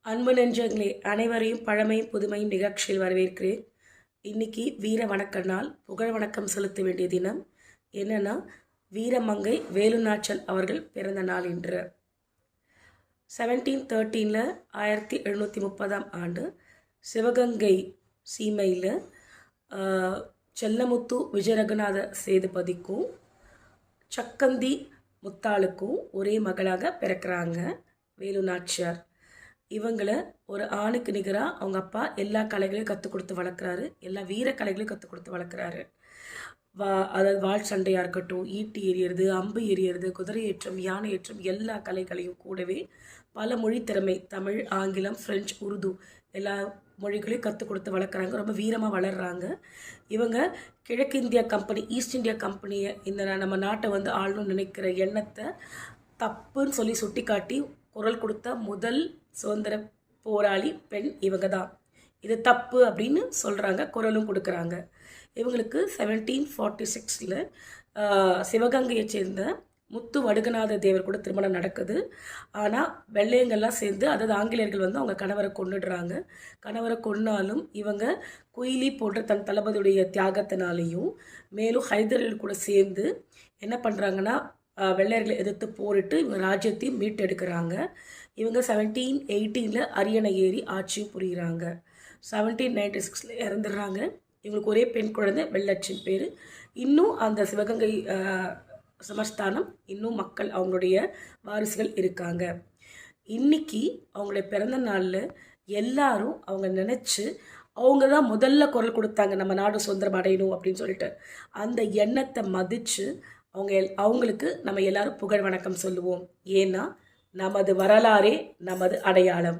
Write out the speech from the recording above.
அன்பு நெஞ்சங்களே, அனைவரையும் பழமையும் புதுமையும் நிகழ்ச்சியில் வரவேற்கிறேன். இன்னைக்கு வீர வணக்க நாள். புகழ் வணக்கம் செலுத்த வேண்டிய தினம். என்னன்னா, வீரமங்கை வேலுநாச்சல் அவர்கள் பிறந்த நாள் இன்று. 1713 1730 ஆண்டு சிவகங்கை சீமையில் செல்லமுத்து விஜயரகுநாத சேதுபதிக்கும் சக்கந்தி முத்தாளுக்கும் ஒரே மகளாக பிறக்கிறாங்க வேலுநாச்சியார். இவங்களை ஒரு ஆணுக்கு நிகராக அவங்க அப்பா எல்லா கலைகளையும் கற்றுக் கொடுத்து வளர்க்குறாரு. எல்லா வீர கலைகளையும் கற்றுக் கொடுத்து வளர்க்குறாரு. அதாவது வாள் சண்டையாக இருக்கட்டும், ஈட்டி எறியறது, அம்பு எறியறது, குதிரை ஏற்றம், யானை ஏற்றம், எல்லா கலைகளையும் கூடவே பல மொழி திறமை, தமிழ், ஆங்கிலம், ஃப்ரெஞ்சு, உருது எல்லா மொழிகளையும் கற்றுக் கொடுத்து வளர்க்குறாங்க. ரொம்ப வீரமாக வளர்கிறாங்க. இவங்க கிழக்கிந்தியா கம்பெனி, ஈஸ்ட் இந்தியா கம்பெனியை இந்த நம்ம நாட்டை ஆளணும்னு நினைக்கிற எண்ணத்தை தப்புன்னு சொல்லி சுட்டி காட்டி குரல் கொடுத்த முதல் சுதந்திர போராளி பெண் இவங்க தான். இது தப்பு அப்படின்னு சொல்கிறாங்க, குரலும் கொடுக்குறாங்க. இவங்களுக்கு 1746 சிவகங்கையை சேர்ந்த முத்து வடுகநாத தேவர் கூட திருமணம் நடக்குது. ஆனால் வெள்ளையங்கள்லாம் சேர்ந்து, அதாவது ஆங்கிலேயர்கள் அவங்க கணவரை கொண்டுடுறாங்க. கணவரை கொன்னாலும் இவங்க குயிலி போன்ற தன் தளபதியுடைய தியாகத்தினாலேயும் மேலும் ஹைதரில் கூட சேர்ந்து என்ன பண்ணுறாங்கன்னா, வெள்ளையர்களை எதிர்த்து போரிட்டு இவங்க ராஜ்யத்தையும் மீட்டெடுக்கிறாங்க. இவங்க 1718 அரியணை ஏறி ஆட்சியும் புரிகிறாங்க. 1796 இறந்துடுறாங்க. இவங்களுக்கு ஒரே பெண் குழந்தை வெள்ளச்சின் பேர். இன்னும் அந்த சிவகங்கை சமஸ்தானம் இன்னும் மக்கள் அவங்களுடைய வாரிசுகள் இருக்காங்க. இன்னைக்கு அவங்களுடைய பிறந்த நாளில் எல்லாரும் அவங்க நினச்சி அவங்க தான் முதல்ல குரல் கொடுத்தாங்க, நம்ம நாடு சுதந்திரம் அடையணும் அப்படின்னு சொல்லிட்டு. அந்த எண்ணத்தை மதித்து அவங்களுக்கு நம்ம எல்லாரும் புகழ் வணக்கம் சொல்லுவோம். ஏன்னா நமது வரலாறே நமது அடையாளம்.